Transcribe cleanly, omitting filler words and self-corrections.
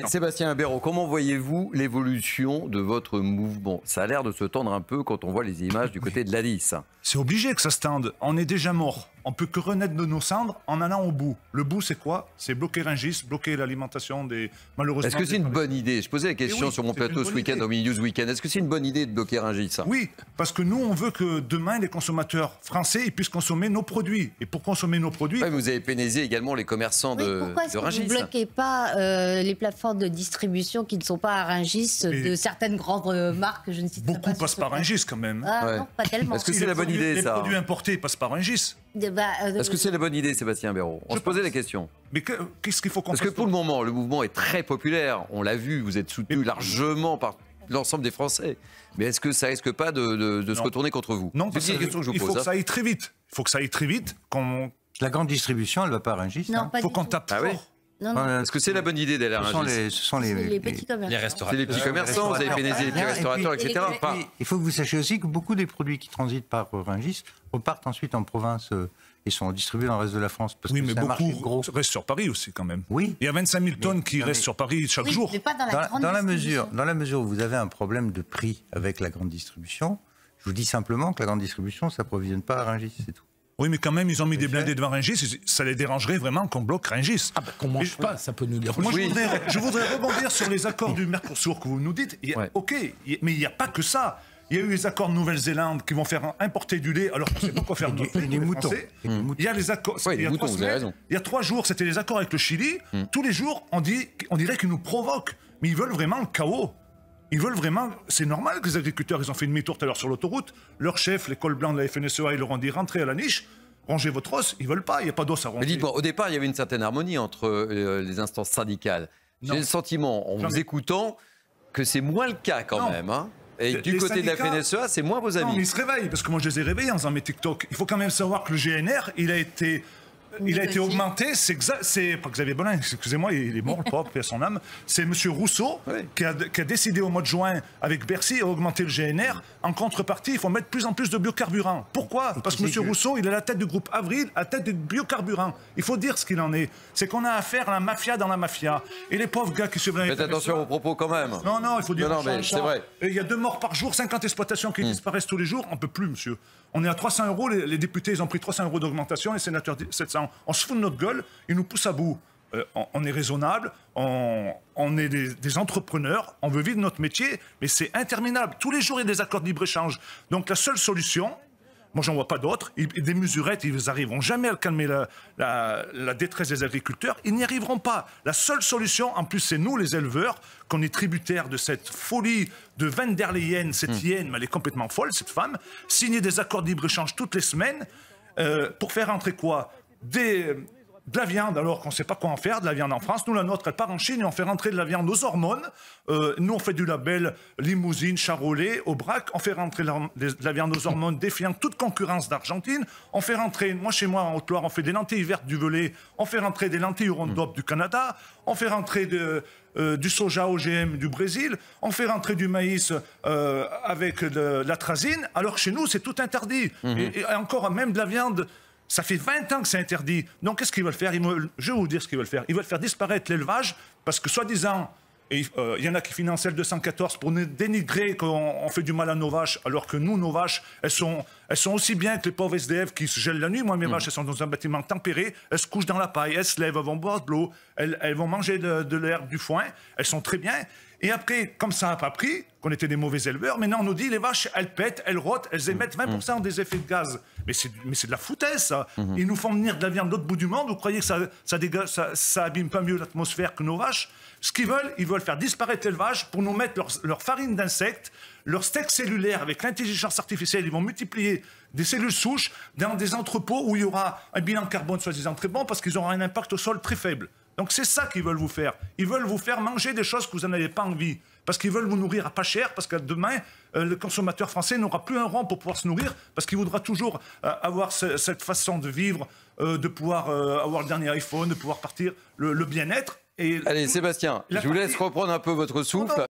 Sébastien Béraud, comment voyez-vous l'évolution de votre mouvement? Ça a l'air de se tendre un peu quand on voit les images du côté de l'Alice. C'est obligé que ça se tende. On est déjà mort. On peut que renaître de nos cendres en allant au bout. Le bout, c'est quoi? C'est bloquer Rungis, bloquer l'alimentation des... Malheureusement... Est-ce que c'est une bonne idée? Je posais la question sur mon plateau ce week-end, au Mini News Weekend. Est-ce que c'est une bonne idée de bloquer Rungis? Oui, parce que nous, on veut que demain, les consommateurs français ils puissent consommer nos produits. Et pour consommer nos produits... Ouais, vous avez pénalisé également les commerçants de Rungis. Pourquoi est-ce que vous ne bloquez pas les plateformes de distribution qui ne sont pas à Rungis, de certaines grandes marques, je ne citerai pas. Beaucoup passent par Rungis quand même. Ah, non, pas tellement. Est-ce que c'est la bonne idée, ça? Les produits importés passent par Rungis. Est-ce que c'est la bonne idée, Sébastien Béraud? On se posait la question. Mais qu'est-ce qu'il faut qu'on fasse? Parce que pour le moment, le mouvement est très populaire. On l'a vu, vous êtes soutenu largement par l'ensemble des Français. Mais est-ce que ça risque pas de se retourner contre vous? Non, c'est une question que je vous pose. Il faut que ça aille très vite. Il faut que ça aille très vite. La grande distribution, elle ne va pas à Rungis. Non, pas il faut du qu'on tout. tape Ah fort. oui. Est-ce que c'est la bonne idée d'aller à Rungis? Ce sont les petits commerçants. Les restaurateurs. C'est les petits commerçants, vous avez pénalisé les petits restaurateurs, etc. Il faut que vous sachiez aussi que beaucoup des produits qui transitent par Rungis repartent ensuite en province et sont distribués dans le reste de la France. Parce Oui, que mais beaucoup restent sur Paris aussi quand même. Oui. Il y a 25 000 tonnes qui restent sur Paris chaque jour. Mais pas dans la grande distribution. Dans la mesure où vous avez un problème de prix avec la grande distribution, je vous dis simplement que la grande distribution ne s'approvisionne pas à Rungis, c'est tout. Oui, mais quand même, ils ont mis des blindés devant Rungis. Ça les dérangerait vraiment qu'on bloque Rungis. Ah, qu'on mange pas, ça peut nous déranger. Moi, je voudrais rebondir sur les accords du Mercosur que vous nous dites. OK, mais il n'y a pas que ça. Il y a eu les accords de Nouvelle-Zélande qui vont faire importer du lait alors qu'on ne sait pas quoi faire de des moutons. Il y a les accords. Il y a 3 jours, c'était les accords avec le Chili. Tous les jours, on dirait qu'ils nous provoquent. Mais ils veulent vraiment le chaos. Ils veulent vraiment... C'est normal que les agriculteurs, ils ont fait une demi-tour tout à l'heure sur l'autoroute. Leur chef, l'école blanc de la FNSEA, ils leur ont dit rentrez à la niche, rangez votre os. Ils veulent pas, il n'y a pas d'os à ranger. Mais dites-moi, au départ, il y avait une certaine harmonie entre les instances syndicales. J'ai le sentiment, en vous écoutant, que c'est moins le cas quand même. Hein. Et du côté de la FNSEA, c'est moins vos amis. Non, mais ils se réveillent, parce que moi je les ai réveillés en faisant mes TikTok. Il faut quand même savoir que le GNR, il a été augmenté, c'est pas Xavier Bolin, excusez-moi, il est mort, le pauvre, paix à son âme. C'est M. Rousseau qui a décidé au mois de juin, avec Bercy, à augmenter le GNR. En contrepartie, il faut mettre de plus en plus de biocarburants. Pourquoi? Parce que M. Rousseau, il est à la tête du groupe Avril, à la tête du biocarburant. Il faut dire ce qu'il en est. C'est qu'on a affaire à la mafia dans la mafia. Et les pauvres gars qui se veulent... Faites attention aux propos quand même. Non, il faut dire... Non, mais c'est vrai. Et il y a 2 morts par jour, 50 exploitations qui disparaissent tous les jours. On ne peut plus, monsieur. On est à 300 €, les députés, ils ont pris 300 € d'augmentation, les sénateurs 700. On se fout de notre gueule, ils nous poussent à bout. On est raisonnable, on est des entrepreneurs, on veut vivre notre métier, mais c'est interminable. Tous les jours, il y a des accords de libre-échange. Donc la seule solution, moi j'en vois pas d'autres, des mesurettes, ils n'arriveront jamais à calmer la détresse des agriculteurs, ils n'y arriveront pas. La seule solution, en plus c'est nous les éleveurs, qu'on est tributaires de cette folie de Van der Leyen, cette hyène, mais elle est complètement folle cette femme, signer des accords de libre-échange toutes les semaines, pour faire entrer quoi? De la viande, alors qu'on ne sait pas quoi en faire, de la viande en France. Nous, la nôtre, elle part en Chine et on fait rentrer de la viande aux hormones. Nous, on fait du label Limousine, Charolais, Aubrac. On fait rentrer de la viande aux hormones, défiant toute concurrence d'Argentine. On fait rentrer, moi, chez moi, en Haute-Loire, on fait des lentilles vertes du Velay. On fait rentrer des lentilles Roundup du Canada. On fait rentrer du soja OGM du Brésil. On fait rentrer du maïs avec de l'atrazine. Alors que chez nous, c'est tout interdit. Et encore, même de la viande... Ça fait 20 ans que c'est interdit. Donc, qu'est-ce qu'ils veulent faire? Je vais vous dire ce qu'ils veulent faire. Ils veulent faire disparaître l'élevage parce que, soi-disant, il y en a qui financent le 214 pour dénigrer qu'on fait du mal à nos vaches, alors que nous, nos vaches, elles sont aussi bien que les pauvres SDF qui se gèlent la nuit. Moi, mes vaches, elles sont dans un bâtiment tempéré, elles se couchent dans la paille, elles se lèvent, elles vont boire de l'eau, elles vont manger de l'herbe, du foin, elles sont très bien. Et après, comme ça n'a pas pris, qu'on était des mauvais éleveurs, maintenant on nous dit les vaches, elles pètent, elles rôtent, elles émettent 20% des effets de gaz. Mais c'est de la foutaise, ça. Ils nous font venir de la viande de l'autre bout du monde. Vous croyez que ça abîme pas mieux l'atmosphère que nos vaches? Ce qu'ils veulent, ils veulent faire disparaître l'élevage pour nous mettre leur farine d'insectes, leur steak cellulaire avec l'intelligence artificielle. Ils vont multiplier des cellules souches dans des entrepôts où il y aura un bilan carbone soi-disant très bon parce qu'ils auront un impact au sol très faible. Donc c'est ça qu'ils veulent vous faire. Ils veulent vous faire manger des choses que vous n'en avez pas envie. Parce qu'ils veulent vous nourrir à pas cher, parce que demain, le consommateur français n'aura plus un rond pour pouvoir se nourrir, parce qu'il voudra toujours avoir cette façon de vivre, de pouvoir avoir le dernier iPhone, de pouvoir partir, le bien-être. Allez, Sébastien, je vous laisse reprendre un peu votre souffle.